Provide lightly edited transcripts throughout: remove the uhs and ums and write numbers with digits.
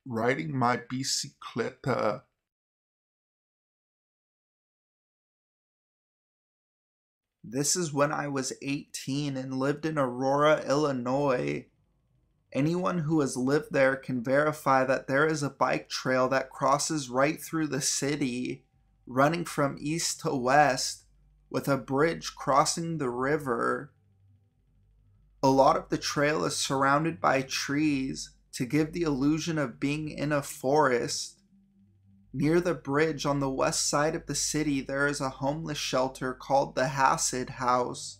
riding my bicicleta. This is when I was 18 and lived in Aurora, Illinois. Anyone who has lived there can verify that there is a bike trail that crosses right through the city, running from east to west, with a bridge crossing the river. A lot of the trail is surrounded by trees to give the illusion of being in a forest. Near the bridge on the west side of the city, there is a homeless shelter called the Hasid House.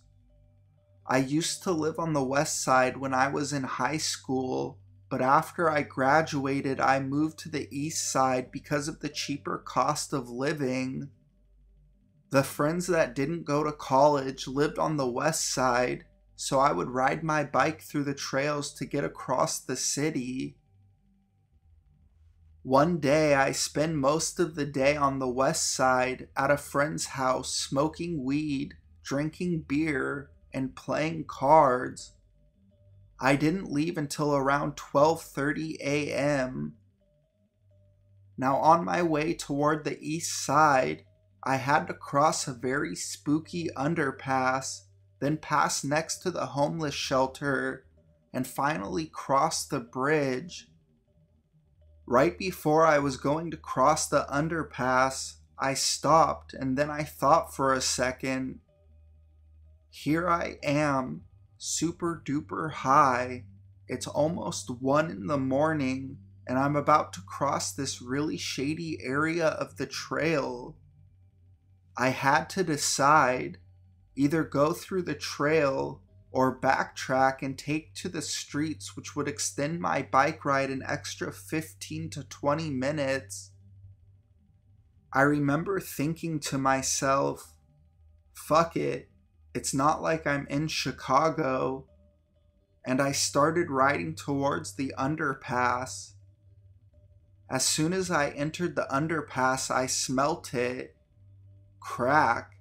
I used to live on the west side when I was in high school, but after I graduated, I moved to the east side because of the cheaper cost of living. The friends that didn't go to college lived on the west side, so I would ride my bike through the trails to get across the city. One day, I spent most of the day on the west side at a friend's house smoking weed, drinking beer, and playing cards. I didn't leave until around 12:30 a.m. Now, on my way toward the east side, I had to cross a very spooky underpass, then pass next to the homeless shelter, and finally cross the bridge. Right before I was going to cross the underpass, I stopped and then I thought for a second. Here I am, super duper high. It's almost 1 in the morning, and I'm about to cross this really shady area of the trail. I had to decide, either go through the trail or backtrack and take to the streets, which would extend my bike ride an extra 15 to 20 minutes. I remember thinking to myself, fuck it, it's not like I'm in Chicago, and I started riding towards the underpass. As soon as I entered the underpass, I smelt it. Crack.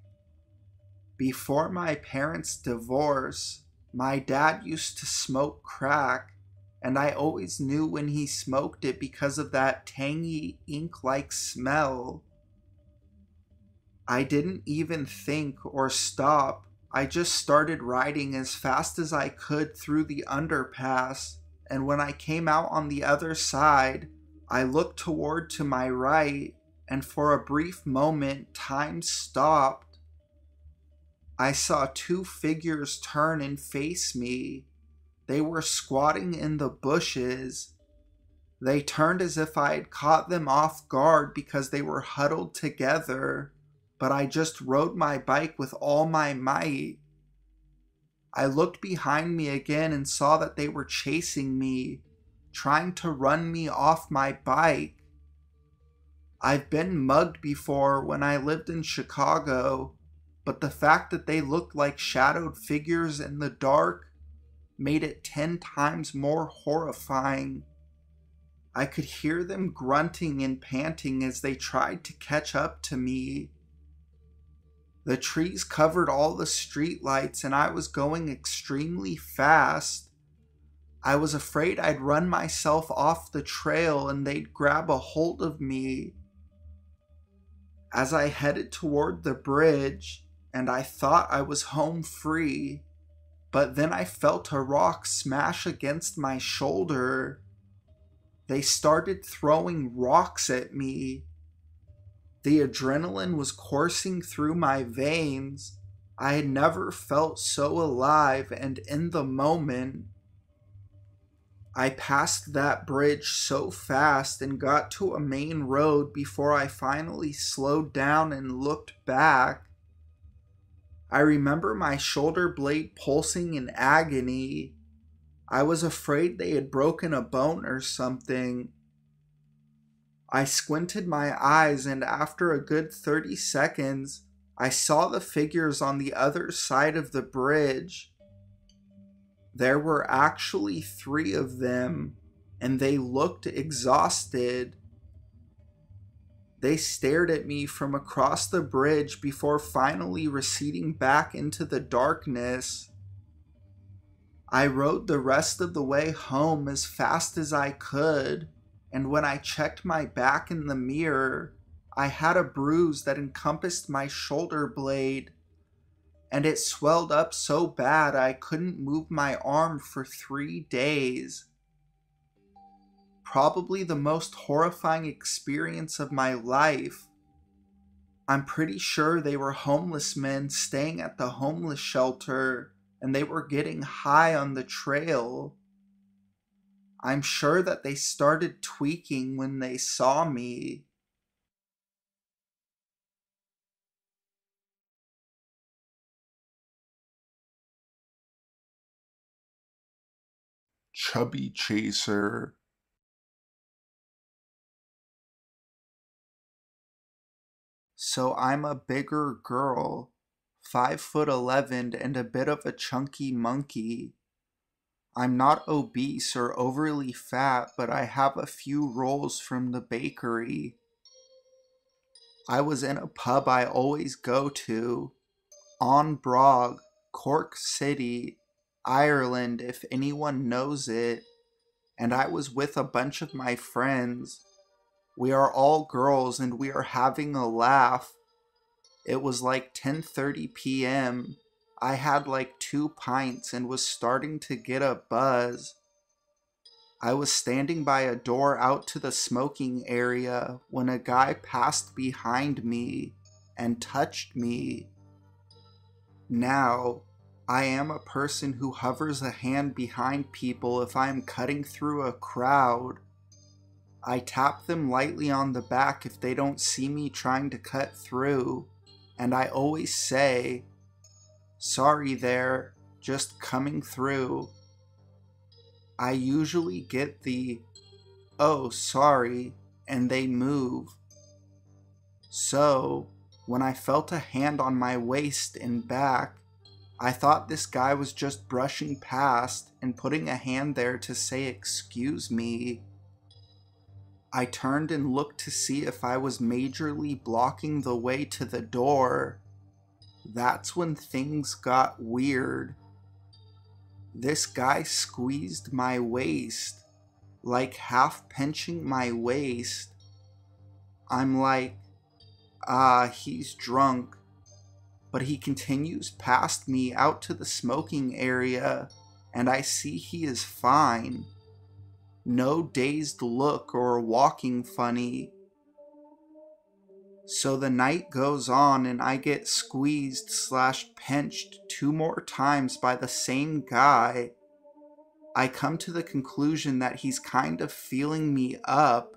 Before my parents' divorce, my dad used to smoke crack, and I always knew when he smoked it because of that tangy, ink-like smell. I didn't even think or stop. I just started riding as fast as I could through the underpass, and when I came out on the other side, I looked toward to my right, and for a brief moment, time stopped. I saw two figures turn and face me. They were squatting in the bushes. They turned as if I had caught them off guard because they were huddled together, but I just rode my bike with all my might. I looked behind me again and saw that they were chasing me, trying to run me off my bike. I've been mugged before when I lived in Chicago, but the fact that they looked like shadowed figures in the dark made it 10 times more horrifying. I could hear them grunting and panting as they tried to catch up to me. The trees covered all the streetlights and I was going extremely fast. I was afraid I'd run myself off the trail and they'd grab a hold of me. As I headed toward the bridge, and I thought I was home free, but then I felt a rock smash against my shoulder. They started throwing rocks at me. The adrenaline was coursing through my veins. I had never felt so alive and in the moment. I passed that bridge so fast and got to a main road before I finally slowed down and looked back. I remember my shoulder blade pulsing in agony. I was afraid they had broken a bone or something. I squinted my eyes, and after a good 30 seconds, I saw the figures on the other side of the bridge. There were actually 3 of them, and they looked exhausted. They stared at me from across the bridge before finally receding back into the darkness. I rode the rest of the way home as fast as I could. and when I checked my back in the mirror, I had a bruise that encompassed my shoulder blade, and it swelled up so bad I couldn't move my arm for 3 days. Probably the most horrifying experience of my life. I'm pretty sure they were homeless men staying at the homeless shelter, and they were getting high on the trail. I'm sure that they started tweaking when they saw me. Chubby chaser. So I'm a bigger girl, 5'11" and a bit of a chunky monkey. I'm not obese or overly fat, but I have a few rolls from the bakery. I was in a pub I always go to, on Brog, Cork City, Ireland, if anyone knows it, and I was with a bunch of my friends. We are all girls and we are having a laugh. It was like 10:30 p.m. I had like 2 pints and was starting to get a buzz. I was standing by a door out to the smoking area when a guy passed behind me and touched me. Now, I am a person who hovers a hand behind people if I am cutting through a crowd. I tap them lightly on the back if they don't see me trying to cut through, and I always say, "Sorry there, just coming through." I usually get the, "Oh, sorry," and they move. So, when I felt a hand on my waist and back, I thought this guy was just brushing past and putting a hand there to say excuse me. I turned and looked to see if I was majorly blocking the way to the door. That's when things got weird. This guy squeezed my waist, like half pinching my waist. I'm like, he's drunk. But he continues past me out to the smoking area, and I see he is fine. No dazed look or walking funny. So the night goes on and I get squeezed/pinched 2 more times by the same guy. I come to the conclusion that he's kind of feeling me up.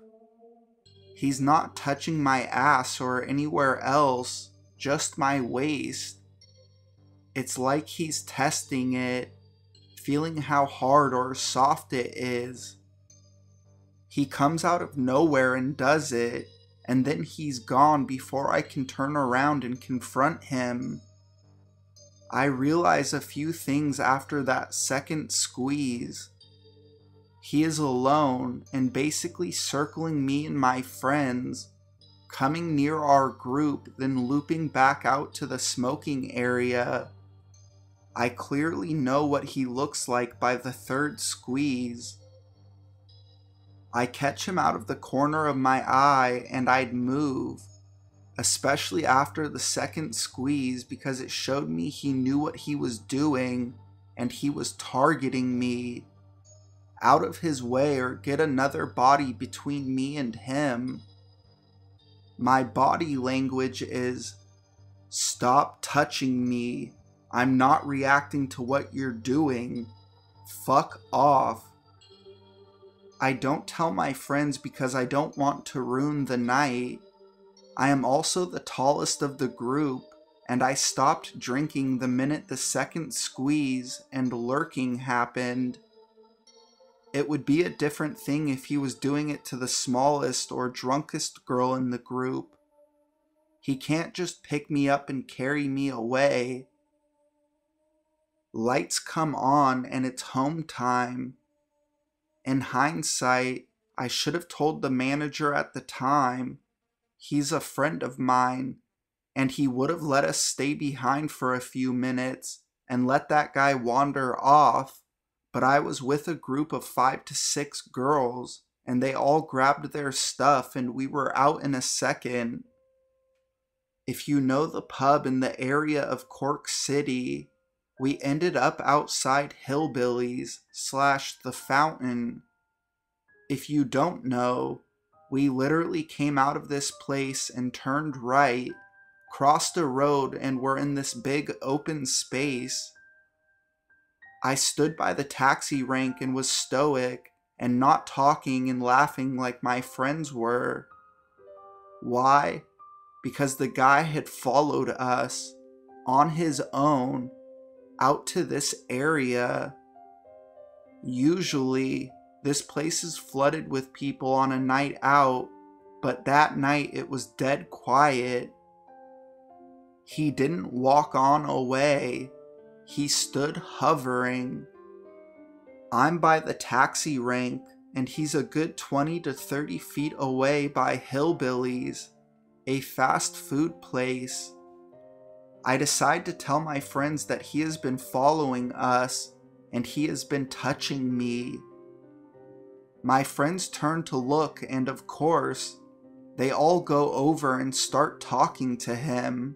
He's not touching my ass or anywhere else, just my waist. It's like he's testing it, feeling how hard or soft it is. He comes out of nowhere and does it, and then he's gone before I can turn around and confront him. I realize a few things after that second squeeze. He is alone and basically circling me and my friends, coming near our group, then looping back out to the smoking area. I clearly know what he looks like by the 3rd squeeze. I catch him out of the corner of my eye and I'd move, especially after the 2nd squeeze, because it showed me he knew what he was doing and he was targeting me. Out of his way or get another body between me and him. My body language is, "Stop touching me. I'm not reacting to what you're doing. Fuck off." I don't tell my friends because I don't want to ruin the night. I am also the tallest of the group, and I stopped drinking the minute the 2nd squeeze and lurking happened. It would be a different thing if he was doing it to the smallest or drunkest girl in the group. He can't just pick me up and carry me away. Lights come on and it's home time. In hindsight, I should have told the manager at the time. He's a friend of mine, and he would have let us stay behind for a few minutes and let that guy wander off, but I was with a group of 5 to 6 girls, and they all grabbed their stuff and we were out in a second. If you know the pub in the area of Cork City, we ended up outside Hillbillies / The Fountain. If you don't know, we literally came out of this place and turned right, crossed a road, and were in this big open space. I stood by the taxi rank and was stoic and not talking and laughing like my friends were. Why? Because the guy had followed us on his own out to this area. Usually, this place is flooded with people on a night out, but that night it was dead quiet. He didn't walk on away. He stood hovering. I'm by the taxi rank, and he's a good 20 to 30 feet away by Hillbillies, a fast food place. I decide to tell my friends that he has been following us, and he has been touching me. My friends turn to look, and of course, they all go over and start talking to him.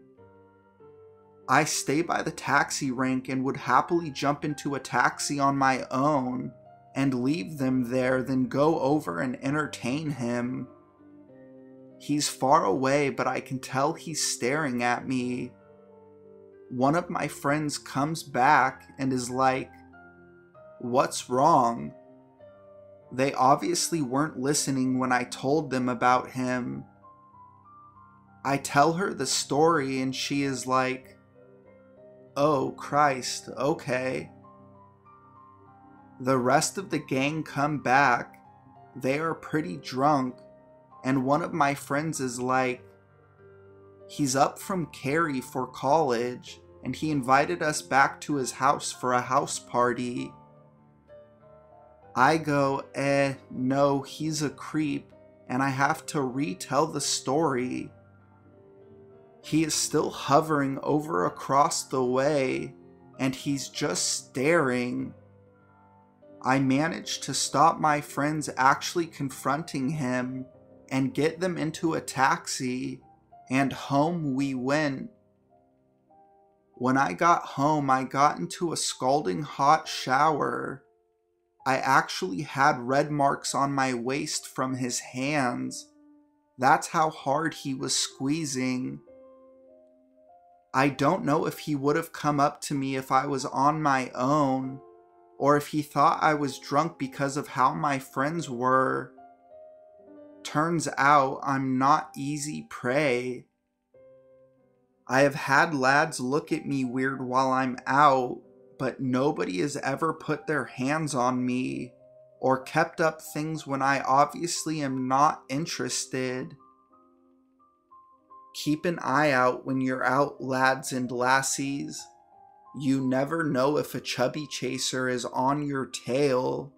I stay by the taxi rank and would happily jump into a taxi on my own and leave them there, then go over and entertain him. He's far away, but I can tell he's staring at me. One of my friends comes back and is like, "What's wrong?" They obviously weren't listening when I told them about him. I tell her the story and she is like, "Oh Christ, okay." The rest of the gang come back. They are pretty drunk, and one of my friends is like, "He's up from Cary for college, and he invited us back to his house for a house party." I go, no, he's a creep, and I have to retell the story. He is still hovering over across the way, and he's just staring. I managed to stop my friends actually confronting him and get them into a taxi, and home we went. When I got home, I got into a scalding hot shower. I actually had red marks on my waist from his hands. That's how hard he was squeezing. I don't know if he would have come up to me if I was on my own, or if he thought I was drunk because of how my friends were. Turns out I'm not easy prey. I have had lads look at me weird while I'm out, but nobody has ever put their hands on me or kept up things when I obviously am not interested. Keep an eye out when you're out, lads and lassies. You never know if a chubby chaser is on your tail.